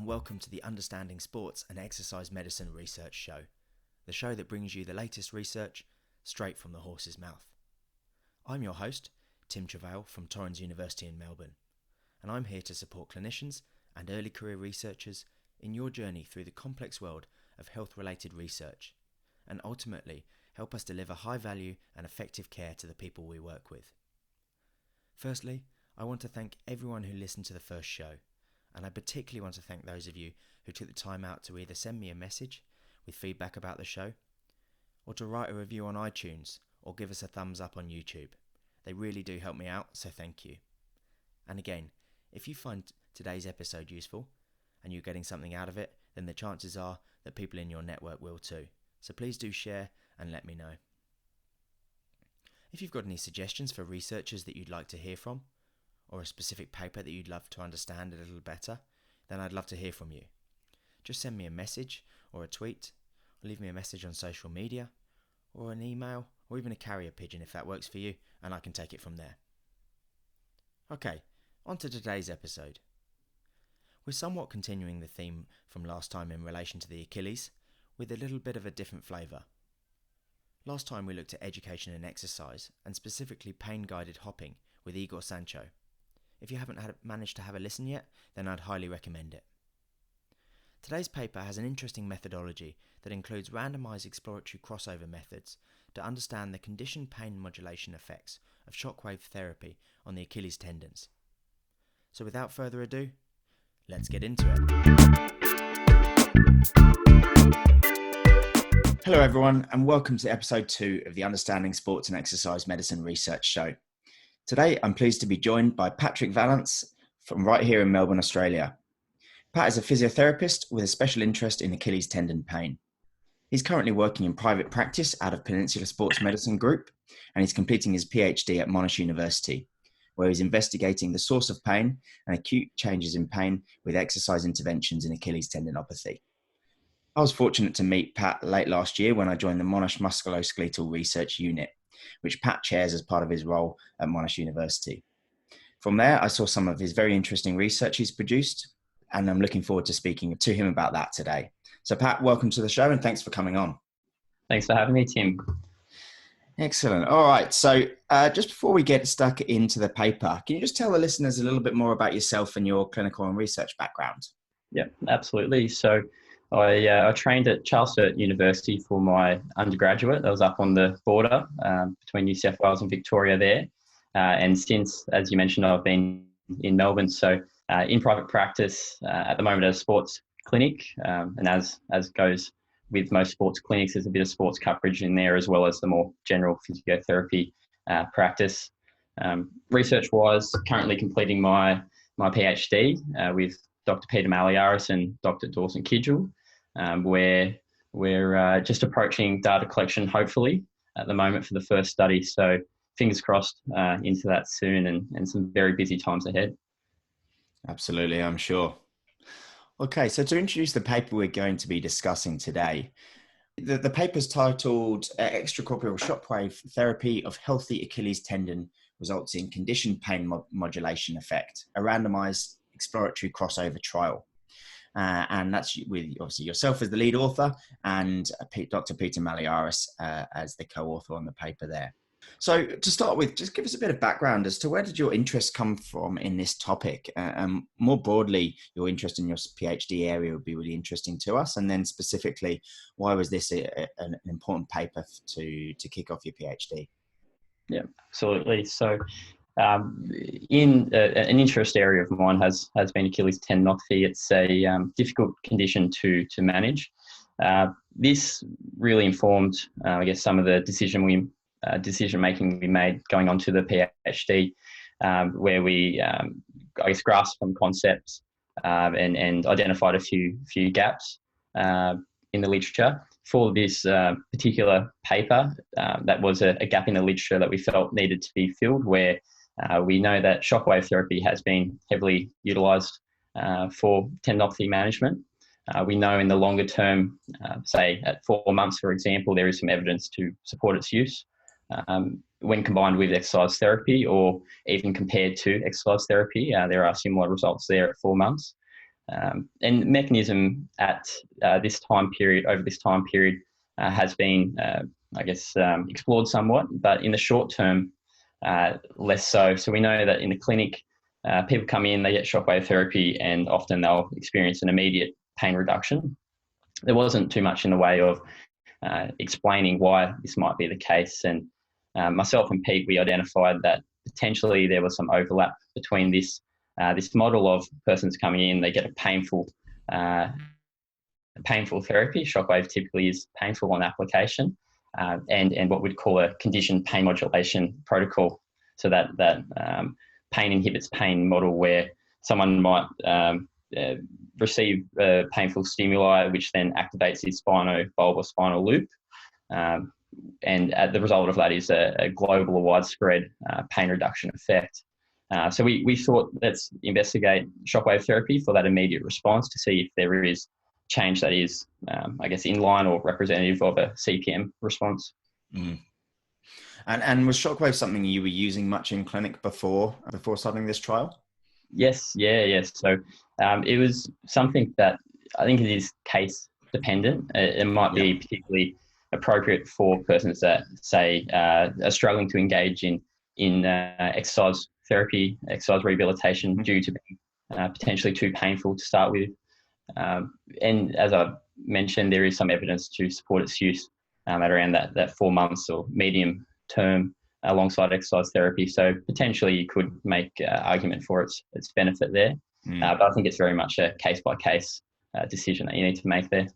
and welcome to the Understanding Sports and Exercise Medicine Research Show, the show that brings you the latest research straight from the horse's mouth. I'm your host, Tim Travail from Torrens University in Melbourne, and I'm here to support clinicians and early career researchers in your journey through the complex world of health-related research, and ultimately help us deliver high-value and effective care to the people we work with. Firstly, I want to thank everyone who listened to the first show, and I particularly want to thank those of you who took the time out to either send me a message with feedback about the show, or to write a review on iTunes or give us a thumbs up on YouTube. They really do help me out, so thank you. And again, if you find today's episode useful and you're getting something out of it, then the chances are that people in your network will too. So please do share and let me know. If you've got any suggestions for researchers that you'd like to hear from, or a specific paper that you'd love to understand a little better, then I'd love to hear from you. Just send me a message or a tweet, or leave me a message on social media, or an email, or even a carrier pigeon if that works for you, and I can take it from there. Okay, on to today's episode. We're somewhat continuing the theme from last time in relation to the Achilles, with a little bit of a different flavour. Last time we looked at education and exercise, and specifically pain-guided hopping with Igor Sancho. If you haven't managed to have a listen yet, then I'd highly recommend it. Today's paper has an interesting methodology that includes randomised exploratory crossover methods to understand the conditioned pain modulation effects of shockwave therapy on the Achilles tendons. So without further ado, let's get into it. Hello everyone, and welcome to episode 2 of the Understanding Sports and Exercise Medicine Research Show. Today, I'm pleased to be joined by Patrick Vallance from right here in Melbourne, Australia. Pat is a physiotherapist with a special interest in Achilles tendon pain. He's currently working in private practice out of Peninsula Sports Medicine Group, and he's completing his PhD at Monash University, where he's investigating the source of pain and acute changes in pain with exercise interventions in Achilles tendinopathy. I was fortunate to meet Pat late last year when I joined the Monash Musculoskeletal Research Unit, which Pat chairs as part of his role at Monash University. From there, I saw some of his very interesting research he's produced, and I'm looking forward to speaking to him about that today. So Pat, welcome to the show and thanks for coming on. Thanks for having me, Tim. Excellent. All right. So just before we get stuck into the paper, can you just tell the listeners a little bit more about yourself and your clinical and research background? Yeah, absolutely. So I trained at Charles Sturt University for my undergraduate. That was up on the border between New South Wales and Victoria there. And since, as you mentioned, I've been in Melbourne. So in private practice at the moment at a sports clinic. And as goes with most sports clinics, there's a bit of sports coverage in there as well as the more general physiotherapy practice. Research-wise, currently completing my PhD with Dr. Peter Malliaras and Dr. Dawson Kidgel, where we're just approaching data collection, hopefully, at the moment for the first study. So fingers crossed into that soon and some very busy times ahead. Absolutely, I'm sure. Okay, so to introduce the paper we're going to be discussing today, the paper's titled Extracorporeal Shockwave Therapy of Healthy Achilles Tendon Results in Conditioned Pain Modulation Effect, a randomised exploratory crossover trial. And that's with obviously yourself as the lead author and Dr. Peter Malliaras as the co-author on the paper there. So to start with, just give us a bit of background as to where did your interest come from in this topic? More broadly, your interest in your PhD area would be really interesting to us. And then specifically, why was this an important paper to kick off your PhD? Yeah, absolutely. So in an interest area of mine has been Achilles tendinopathy. It's a difficult condition to manage. This really informed, I guess, some of the decision making we made going on to the PhD, where we, I guess, grasped some concepts and identified a few gaps in the literature. For this particular paper, that was a gap in the literature that we felt needed to be filled, where we know that shockwave therapy has been heavily utilised for tendinopathy management. We know in the longer term, say at 4 months, for example, there is some evidence to support its use when combined with exercise therapy or even compared to exercise therapy. There are similar results there at 4 months. And mechanism at this time period, over this time period, has been, explored somewhat, but in the short term, less so. So we know that in the clinic, people come in, they get shockwave therapy, and often they'll experience an immediate pain reduction. There wasn't too much in the way of explaining why this might be the case. And myself and Pete, we identified that potentially there was some overlap between this model of persons coming in, they get a painful therapy. Shockwave typically is painful on application, and what we'd call a conditioned pain modulation protocol. So that pain inhibits pain model, where someone might receive painful stimuli, which then activates his spinobulbar spinal loop. And the result of that is a global or widespread pain reduction effect. So we thought, let's investigate shockwave therapy for that immediate response to see if there is change that is, in line or representative of a CPM response. Mm. And was shockwave something you were using much in clinic before starting this trial? Yes. So it was something that I think it is case dependent. It might be particularly appropriate for persons that, say, are struggling to engage in exercise therapy, exercise rehabilitation, due to being potentially too painful to start with. And as I mentioned, there is some evidence to support its use at around that 4 months or medium term alongside exercise therapy. So potentially you could make argument for its benefit there. But I think it's very much a case-by-case decision that you need to make there.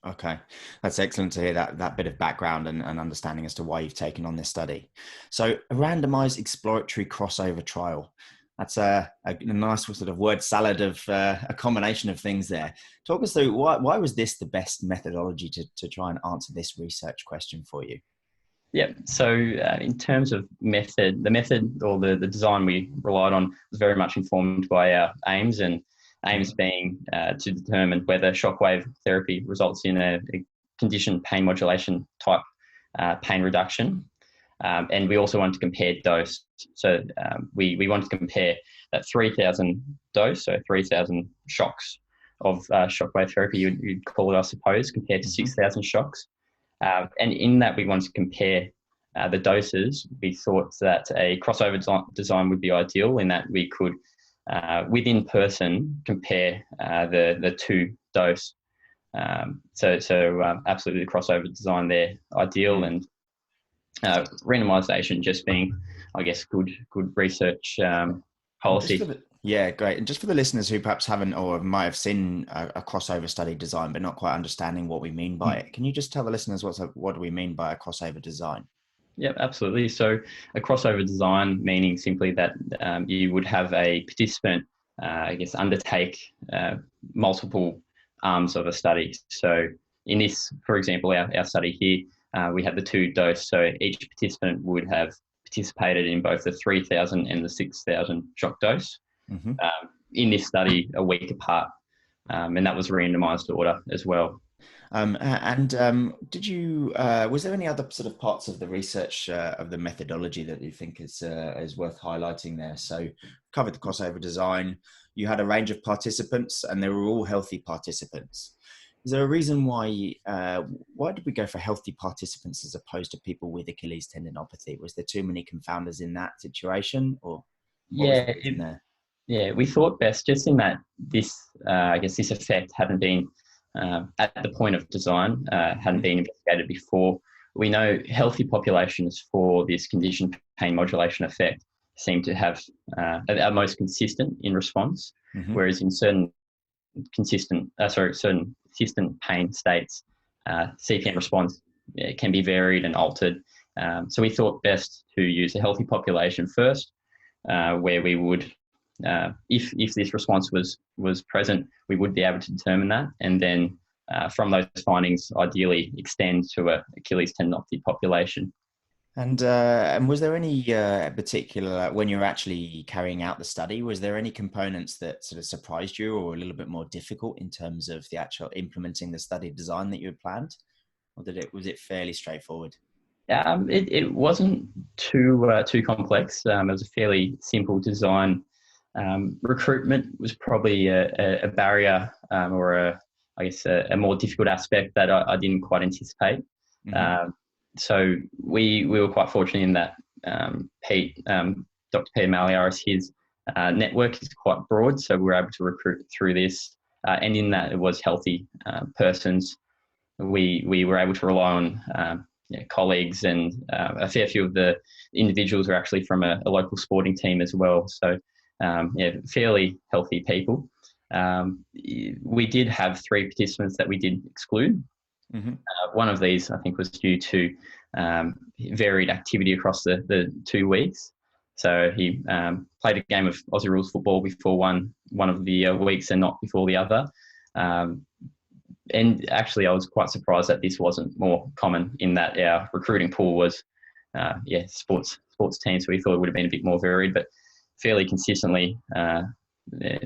Okay, that's excellent to hear that bit of background and understanding as to why you've taken on this study. So a randomized exploratory crossover trial. That's a nice sort of word salad of a combination of things there. Talk us through why was this the best methodology to try and answer this research question for you? Yeah, so in terms of method, the method or the design we relied on was very much informed by our aims, and aims being to determine whether shockwave therapy results in a conditioned pain modulation type pain reduction. And we also want to compare dose. So we want to compare that 3,000 dose, so 3,000 shocks of shockwave therapy, you'd call it, I suppose, compared to 6,000 shocks. And in that, we want to compare the doses. We thought that a crossover design would be ideal, in that we could, within person, compare the two dose. So absolutely the crossover design there, ideal, and randomization just being, I guess, good research policy. Yeah, great. And just for the listeners who perhaps haven't or might have seen a crossover study design but not quite understanding what we mean by it, can you just tell the listeners what do we mean by a crossover design? Yep, absolutely. So a crossover design meaning simply that you would have a participant, undertake multiple arms of a study. So in this, for example, our study here, we had the two dose. So each participant would have participated in both the 3,000 and the 6,000 shock dose. Mm-hmm. In this study, a week apart, and that was a randomised order as well. Did you? Was there any other sort of parts of the research of the methodology that you think is worth highlighting there? So, covered the crossover design. You had a range of participants, and they were all healthy participants. Is there a reason why did we go for healthy participants as opposed to people with Achilles tendinopathy? Was there too many confounders in that situation, or what was the reason there? Yeah, we thought best just in that this effect hadn't been at the point of design, hadn't been investigated before. We know healthy populations for this conditioned pain modulation effect seem to have are most consistent in response, whereas in certain consistent pain states, CPM response can be varied and altered. So we thought best to use a healthy population first, where we would, if this response was present, we would be able to determine that, and then from those findings, ideally extend to a Achilles tendinopathy population. And was there any particular, when you were actually carrying out the study, was there any components that sort of surprised you or a little bit more difficult in terms of the actual implementing the study design that you had planned, or was it fairly straightforward? It wasn't too complex. It was a fairly simple design. Recruitment was probably a barrier, or a more difficult aspect that I didn't quite anticipate. Mm-hmm. So we were quite fortunate in that Pete, Dr. Peter Malliaras, his network is quite broad, so we were able to recruit through this, and in that it was healthy persons. We were able to rely on colleagues, and a fair few of the individuals are actually from a local sporting team as well. So fairly healthy people. We did have 3 participants that we did exclude. Mm-hmm. One of these, I think, was due to varied activity across the 2 weeks. So he played a game of Aussie rules football before one of the weeks and not before the other. And actually, I was quite surprised that this wasn't more common, in that our recruiting pool was, sports teams. So we thought it would have been a bit more varied, but fairly consistently, the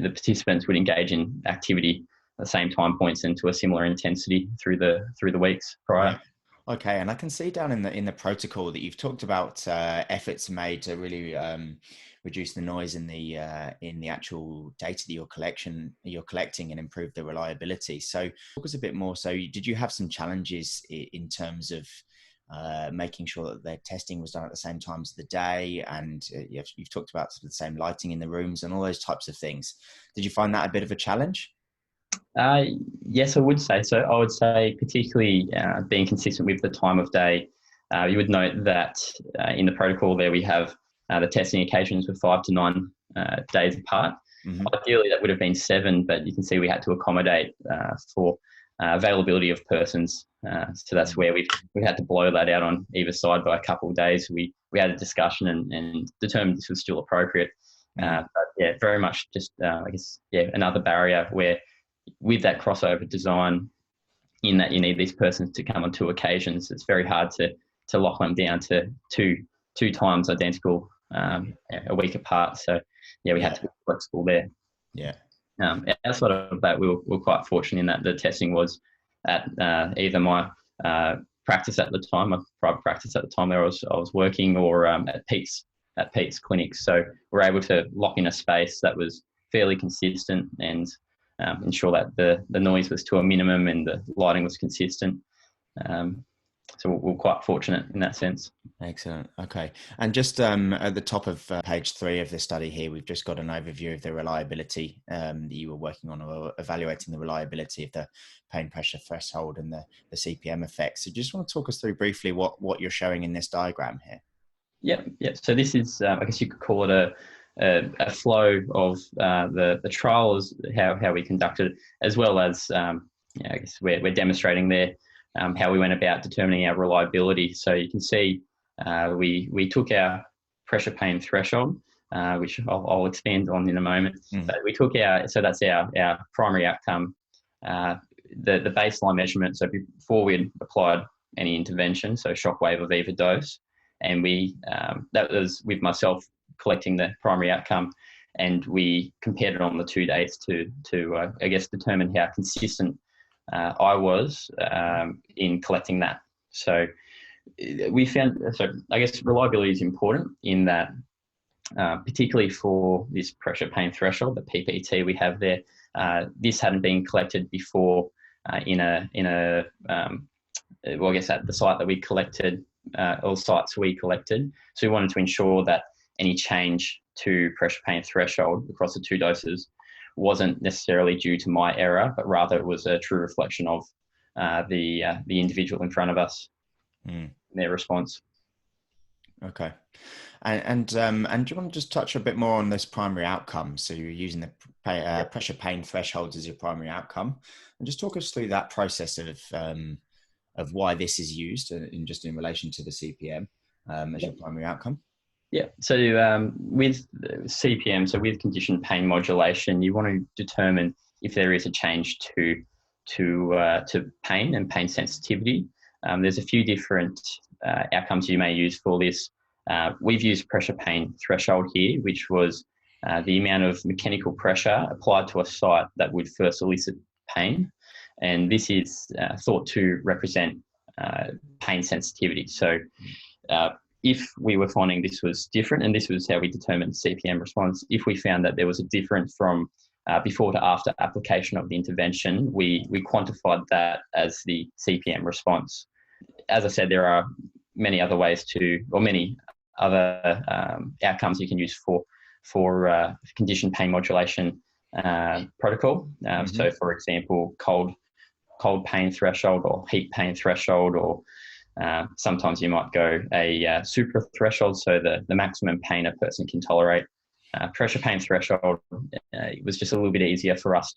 participants would engage in activity at the same time points and to a similar intensity through the weeks prior. Okay, and I can see down in the protocol that you've talked about efforts made to really reduce the noise in the actual data that you're collecting and improve the reliability. So talk us a bit more. So did you have some challenges in terms of making sure that their testing was done at the same times of the day, and you've talked about the same lighting in the rooms and all those types of things? Did you find that a bit of a challenge? Yes, I would say so. I would say particularly being consistent with the time of day. You would note that in the protocol there we have the testing occasions were 5 to 9 days apart. Mm-hmm. Ideally, that would have been 7, but you can see we had to accommodate for availability of persons. So that's where we had to blow that out on either side by a couple of days. We had a discussion and determined this was still appropriate. But yeah, very much just another barrier where, with that crossover design, in that you need these persons to come on 2 occasions, it's very hard to lock them down to two times identical a week apart. So we had to be flexible there. Yeah. Outside of that, we were quite fortunate in that the testing was at either my practice at the time, my private practice at the time there I was working, or at Pete's clinic. So we're able to lock in a space that was fairly consistent and ensure that the noise was to a minimum and the lighting was consistent. So we're quite fortunate in that sense. Excellent. Okay. And just at the top of page 3 of the study here, we've just got an overview of the reliability that you were working on, or evaluating the reliability of the pain pressure threshold and the CPM effects. So just want to talk us through briefly what you're showing in this diagram here. Yep. So this is, I guess you could call it a flow of the trials, how we conducted it, as well as I guess we're demonstrating there how we went about determining our reliability. So you can see we took our pressure pain threshold, which I'll expand on in a moment. But we took so that's our primary outcome, the baseline measurement. So before we had applied any intervention, so shockwave of either dose, and that was with myself collecting the primary outcome, and we compared it on the 2 days to I guess determine how consistent I was in collecting that. So we found, I guess reliability is important in that, particularly for this pressure pain threshold, the PPT we have there. This hadn't been collected before in a well, I guess at the site that we collected, all sites we collected. So we wanted to ensure that any change to pressure pain threshold across the 2 doses wasn't necessarily due to my error, but rather it was a true reflection of the individual in front of us, their response. Okay. And do you want to just touch a bit more on this primary outcome? So you're using the pressure pain thresholds as your primary outcome, and just talk us through that process of why this is used in relation to the CPM as your primary outcome. Yeah. So with CPM, so with conditioned pain modulation, you want to determine if there is a change to pain and pain sensitivity. There's a few different outcomes you may use for this. We've used pressure pain threshold here, which was the amount of mechanical pressure applied to a site that would first elicit pain. And this is thought to represent pain sensitivity. So if we were finding this was different, and this was how we determined CPM response, if we found that there was a difference from before to after application of the intervention, we quantified that as the CPM response. As I said, there are many other ways many other outcomes you can use for conditioned pain modulation protocol. So, for example, cold pain threshold or heat pain threshold, or sometimes you might go a supra threshold, so the maximum pain a person can tolerate. Pressure pain threshold, it was just a little bit easier for us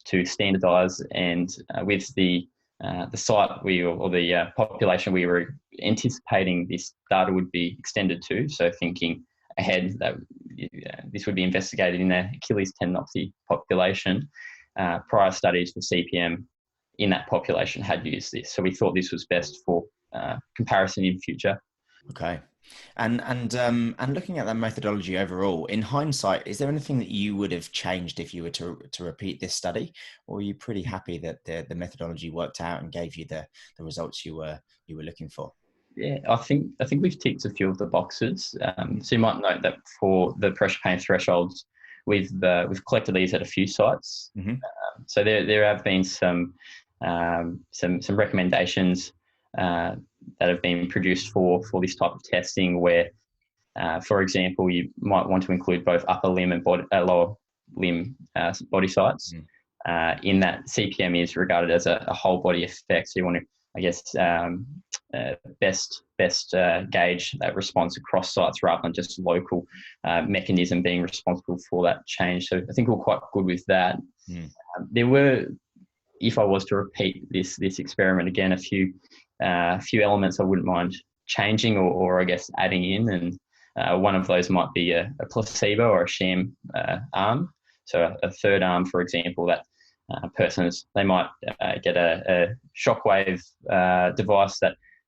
to standardize, and with the site or the population we were anticipating this data would be extended to, so thinking ahead that this would be investigated in the Achilles tendinopathy population, prior studies for CPM in that population had used this. So we thought this was best for comparison in future. Okay. And looking at that methodology overall, in hindsight, is there anything that you would have changed if you were to repeat this study, or are you pretty happy that the methodology worked out and gave you the results you were looking for? Yeah, I think we've ticked a few of the boxes. So you might note that for the pressure pain thresholds, we've collected these at a few sites. So there have been some recommendations that have been produced for this type of testing, where, for example, you might want to include both upper limb and lower limb body sites. In that CPM is regarded as a whole body effect. So you want to, I guess, best gauge that response across sites rather than just local mechanism being responsible for that change. So I think we're quite good with that. There were, if I was to repeat this experiment again, a few elements I wouldn't mind changing or I guess adding in, and one of those might be a placebo or a sham arm. So a third arm, for example, that persons, they might get a Shockwave device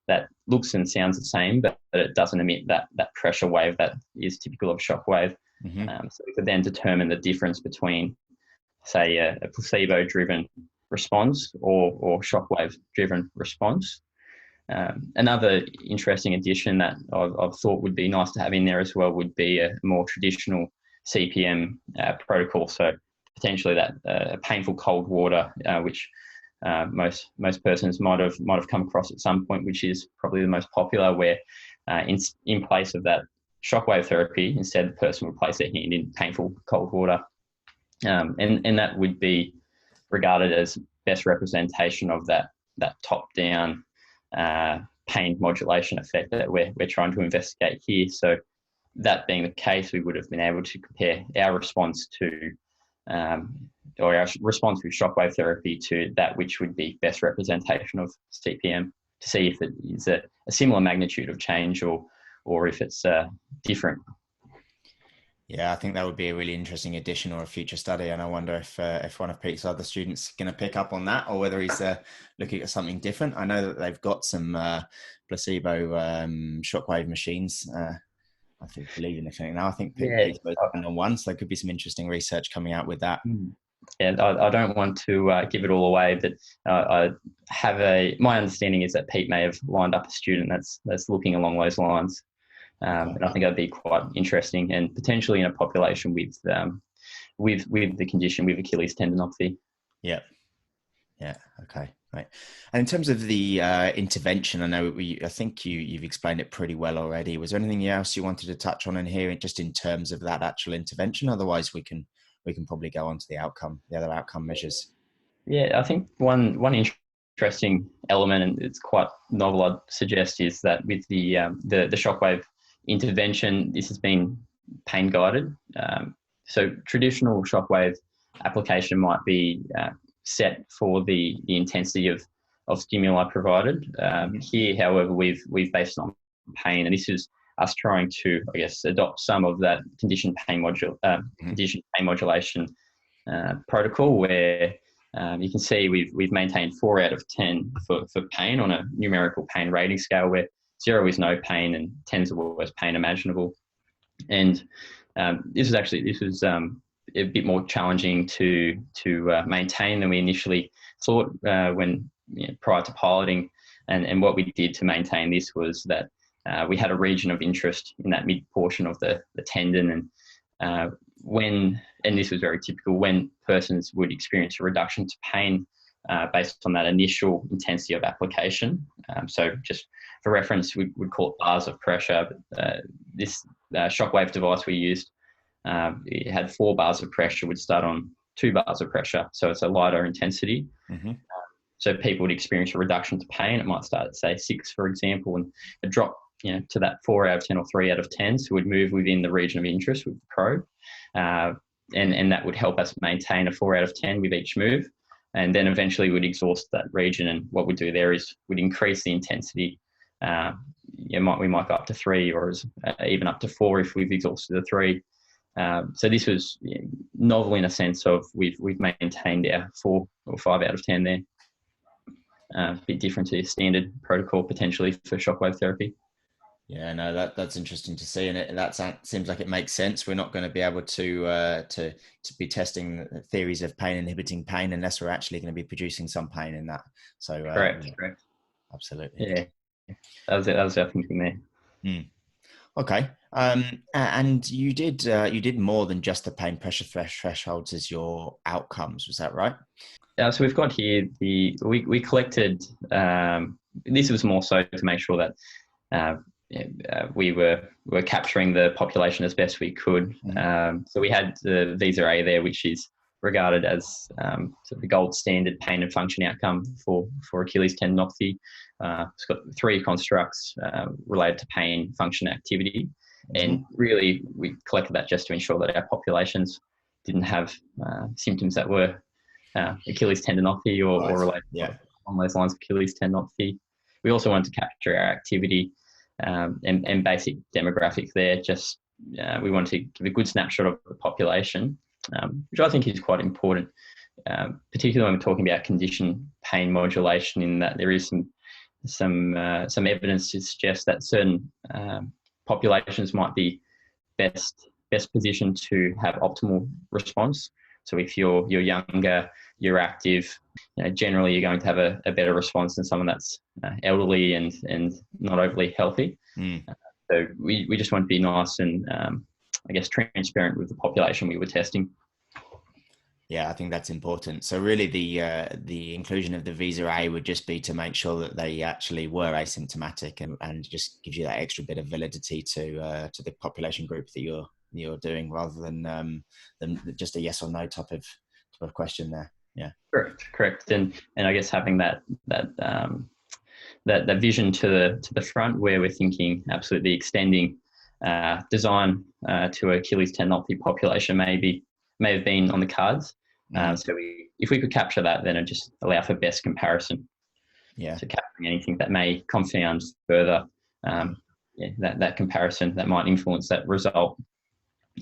that looks and sounds the same, but it doesn't emit that pressure wave that is typical of Shockwave. So we could then determine the difference between, say, a placebo-driven response or Shockwave-driven response. Another interesting addition that I've thought would be nice to have in there as well would be a more traditional CPM protocol. So potentially that painful cold water, which most persons might have come across at some point, which is probably the most popular, where in place of that Shockwave therapy, instead the person would place their hand in painful cold water, and that would be regarded as best representation of that top-down pain modulation effect that we're trying to investigate here. So that being the case, we would have been able to compare our response to or our response with Shockwave therapy to that which would be best representation of CPM, to see if it is a similar magnitude of change or if it's different. Yeah, I think that would be a really interesting addition or a future study. And I wonder if one of Pete's other students is going to pick up on that, or whether he's looking at something different. I know that they've got some placebo Shockwave machines. I think, believe in anything now. I think Pete's working on one, so there could be some interesting research coming out with that. Yeah, I don't want to give it all away, but I have my understanding is that Pete may have lined up a student that's looking along those lines. And I think that'd be quite interesting, and potentially in a population with the condition, with Achilles tendinopathy. Yeah. Okay. Right. And in terms of the intervention, I think you've explained it pretty well already. Was there anything else you wanted to touch on in here, just in terms of that actual intervention? Otherwise, we can probably go on to the other outcome measures. Yeah, I think one interesting element, and it's quite novel, I'd suggest, is that with the Shockwave intervention, this has been pain guided. So traditional Shockwave application might be set for the intensity of stimuli provided. Here, however, we've based on pain, and this is us trying to, I guess, adopt some of that conditioned pain modulation protocol, where you can see we've maintained 4 out of 10 for pain on a numerical pain rating scale, where 0 is no pain and 10 is the worst pain imaginable. And this was a bit more challenging to maintain than we initially thought when prior to piloting. And what we did to maintain this was that we had a region of interest in that mid portion of the tendon. And and this was very typical, when persons would experience a reduction to pain based on that initial intensity of application. So just for reference, we would call it bars of pressure. This Shockwave device we used, it had 4 bars of pressure, would start on 2 bars of pressure. So it's a lighter intensity. Mm-hmm. So people would experience a reduction to pain. It might start at, say, 6, for example, and a drop to that 4 out of 10 or 3 out of 10. So we'd move within the region of interest with the probe. And that would help us maintain a 4 out of 10 with each move. And then eventually we'd exhaust that region. And what we'd do there is we'd increase the intensity. We might go up to 3, or even up to 4 if we've exhausted the 3. So this was novel in a sense of we've maintained our 4 or 5 out of 10 there. A bit different to the standard protocol potentially for shockwave therapy. Yeah, no, that's interesting to see, and that seems like it makes sense. We're not going to be able to be testing theories of pain inhibiting pain unless we're actually going to be producing some pain in that. So correct. Absolutely. Yeah, that was our thinking there. Okay, and you did more than just the pain pressure thresholds as your outcomes. Was that right? So we've got here we collected. This was more so to make sure that we were capturing the population as best we could. So we had the Visa A there, which is regarded as the gold standard pain and function outcome for Achilles tendinopathy. It's got 3 constructs related to pain, function, activity, and really we collected that just to ensure that our populations didn't have symptoms that were Achilles tendinopathy or related on those lines of Achilles tendinopathy. We also wanted to capture our activity and basic demographics there. Just we wanted to give a good snapshot of the population, which I think is quite important, particularly when we're talking about conditioned pain modulation, in that there is some evidence to suggest that certain populations might be best positioned to have optimal response. So if you're younger, you're active, generally you're going to have a better response than someone that's elderly and not overly healthy. So we just want to be nice and I guess transparent with the population we were testing. Yeah, I think that's important. So really the inclusion of the Visa A would just be to make sure that they actually were asymptomatic and just gives you that extra bit of validity to the population group that you're doing, rather than just a yes or no type of question there. Yeah. Correct. And I guess having that vision to the front, where we're thinking absolutely extending design to Achilles tendinopathy population may have been on the cards. So if we could capture that, then it just allow for best comparison. Yeah. So capturing anything that may confound further that comparison that might influence that result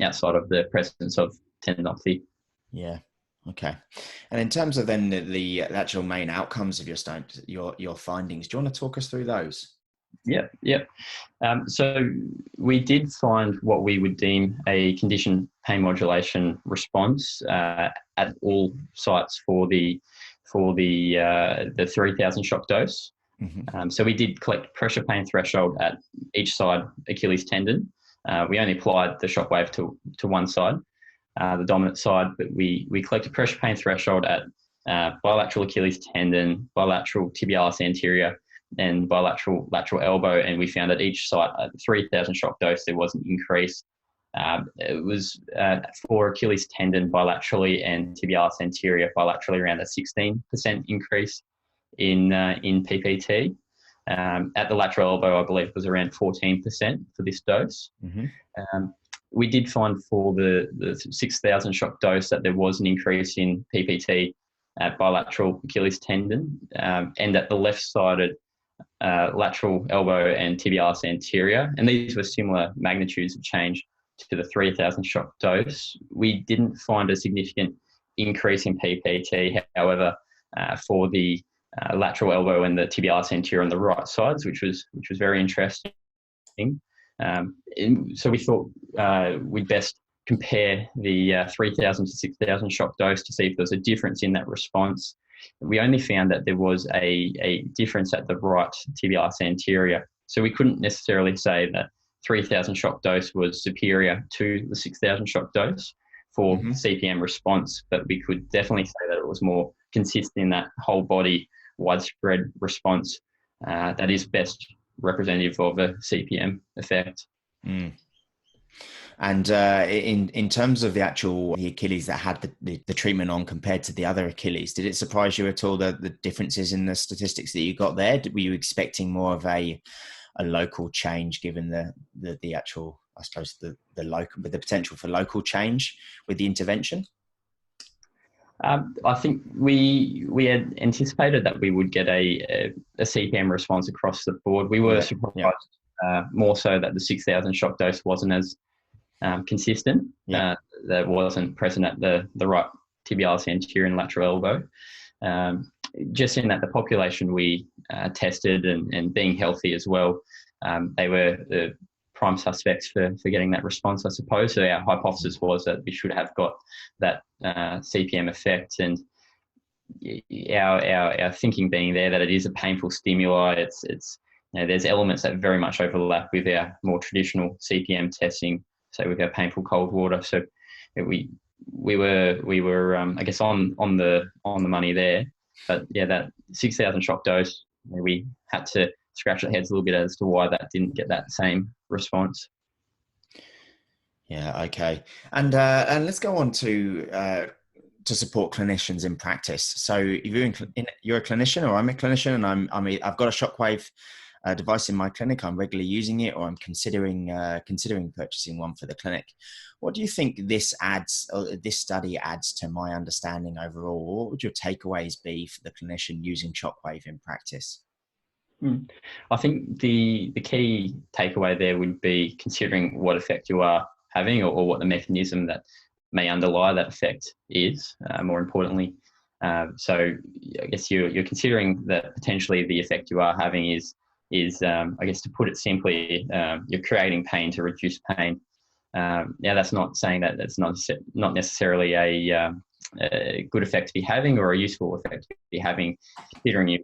outside of the presence of tendinopathy. Yeah. Okay. And in terms of then the actual main outcomes of your findings, do you want to talk us through those? Yep. So we did find what we would deem a conditioned pain modulation response at all sites for the 3,000 shock dose. So we did collect pressure pain threshold at each side Achilles tendon. We only applied the shockwave to one side, the dominant side, but we collected pressure pain threshold at bilateral Achilles tendon, bilateral tibialis anterior, and bilateral lateral elbow, and we found at each site at 3,000 shock dose there was an increase. It was for Achilles tendon bilaterally and tibialis anterior bilaterally around a 16% increase in PPT. At the lateral elbow, I believe it was around 14% for this dose. We did find for the 6,000 shock dose that there was an increase in PPT at bilateral Achilles tendon and at the left-sided lateral elbow and tibialis anterior, and these were similar magnitudes of change to the 3,000 shock dose. We didn't find a significant increase in PPT, however, for the lateral elbow and the tibialis anterior on the right sides, which was very interesting. So we thought we'd best compare the 3,000 to 6,000 shock dose to see if there was a difference in that response. We only found that there was a difference at the right tibialis anterior So we couldn't necessarily say that 3,000 shock dose was superior to the 6,000 shock dose for CPM response, but we could definitely say that it was more consistent in that whole body widespread response that is best representative of a CPM effect. Mm. And in terms of the Achilles that had the treatment on compared to the other Achilles, did it surprise you at all the differences in the statistics that you got there? Were you expecting more of a local change given the actual, I suppose, the local, with the potential for local change with the intervention? I think we had anticipated that we would get a CPM response across the board. We were surprised more so that the 6,000 shock dose wasn't as consistent. That wasn't present at the right tibialis anterior and lateral elbow. Just in that the population we tested and being healthy as well, they were the prime suspects for getting that response, I suppose. So our hypothesis was that we should have got that CPM effect, and our thinking being there that it is a painful stimuli. It's there's elements that very much overlap with our more traditional CPM testing, say with our painful cold water. So we were I guess on the money there. But yeah, that 6,000 shock dose, we had to scratch our heads a little bit as to why that didn't get that same response. Yeah. Okay. And let's go on to support clinicians in practice. So if you're a clinician, or I'm a clinician, and I've got a Shockwave device in my clinic. I'm regularly using it, or I'm considering purchasing one for the clinic. What do you think this study adds to my understanding overall? What would your takeaways be for the clinician using Shockwave in practice? I think the key takeaway there would be considering what effect you are having, or what the mechanism that may underlie that effect is, more importantly. So I guess you're considering that potentially the effect you are having is I guess, to put it simply, you're creating pain to reduce pain. Now, that's not saying that that's not necessarily a good effect to be having, or a useful effect to be having, considering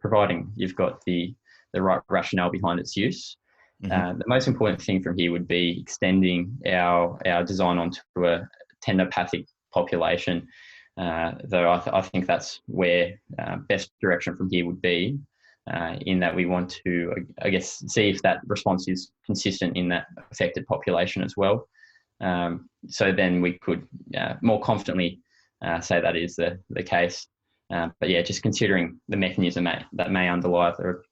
providing you've got the right rationale behind its use. The most important thing from here would be extending our design onto a tendopathic population, though I think that's where best direction from here would be, in that we want to, I guess, see if that response is consistent in that affected population as well. So then we could more confidently say that is the case. But yeah, just considering the mechanism that may underlie the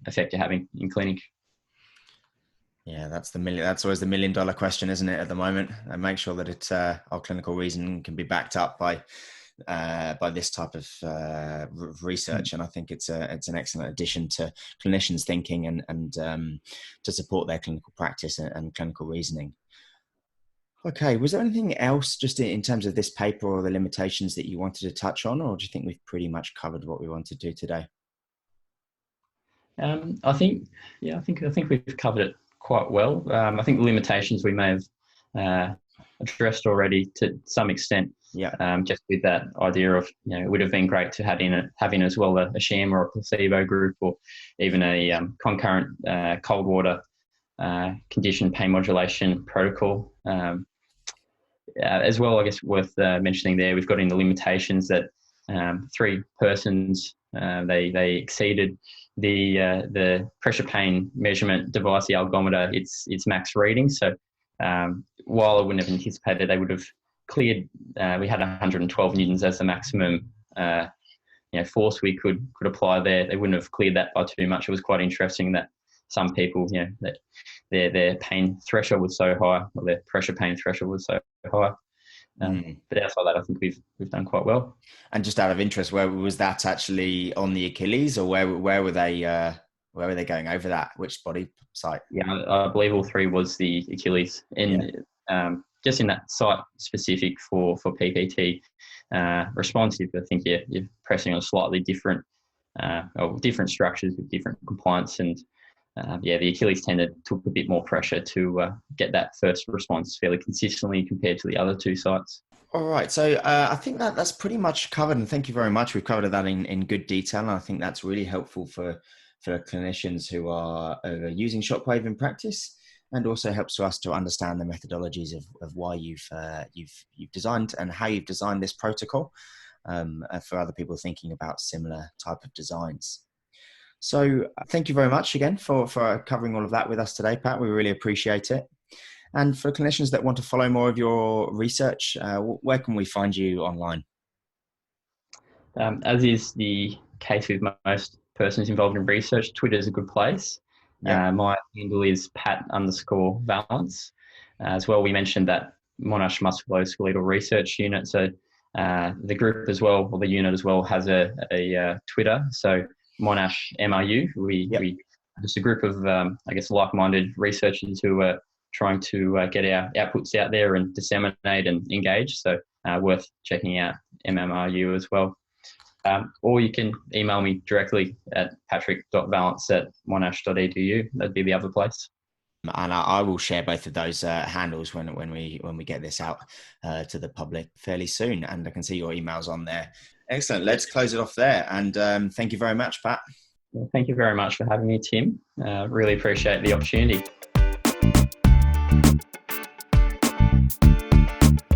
effect you're having in clinic. Yeah, that's always the $1 million question, isn't it, at the moment? And make sure that our clinical reasoning can be backed up by this type of research. And I think it's an excellent addition to clinicians' thinking and to support their clinical practice and clinical reasoning. Okay, was there anything else just in terms of this paper or the limitations that you wanted to touch on, or do you think we've pretty much covered what we want to do today? I think we've covered it quite well. I think the limitations we may have addressed already to some extent. Yeah. Just with that idea of, it would have been great to having as well a sham or a placebo group, or even a concurrent cold water conditioned pain modulation protocol. As well, I guess worth mentioning there, we've got in the limitations that 3 persons they exceeded the pressure pain measurement device, the algometer, its max reading. So while I wouldn't have anticipated they would have cleared, we had 112 newtons as the maximum force we could apply there. They wouldn't have cleared that by too much. It was quite interesting that some people, that their pain threshold was so high, or their pressure pain threshold was so high. But outside that, I think we've done quite well. And just out of interest, where was that actually on the Achilles, or where were they going over that? Which body site? Yeah, I believe all 3 was the Achilles, and just in that site specific for PPT responsive. I think you're pressing on slightly different structures with different compliance, and the Achilles tendon took a bit more pressure to get that first response fairly consistently compared to the other 2 sites. All right. So I think that's pretty much covered, and thank you very much. We've covered that in good detail, and I think that's really helpful for for clinicians who are using Shockwave in practice, and also helps for us to understand the methodologies of why you've designed and how you've designed this protocol for other people thinking about similar type of designs. So thank you very much again for covering all of that with us today, Pat. We really appreciate it. And for clinicians that want to follow more of your research, where can we find you online? As is the case with most persons involved in research, Twitter is a good place. Yep. My handle is Pat_Vallance. As well, we mentioned that Monash Musculoskeletal Research Unit. So the group as well, or the unit as well, has a Twitter. So Monash MRU. We just a group of like-minded researchers who are trying to get our outputs out there and disseminate and engage. So worth checking out MMRU as well. Or you can email me directly at patrick.vallance@monash.edu. That'd be the other place. And I will share both of those handles when we get this out to the public fairly soon. And I can see your emails on there. Excellent. Let's close it off there. And thank you very much, Pat. Well, thank you very much for having me, Tim. Really appreciate the opportunity.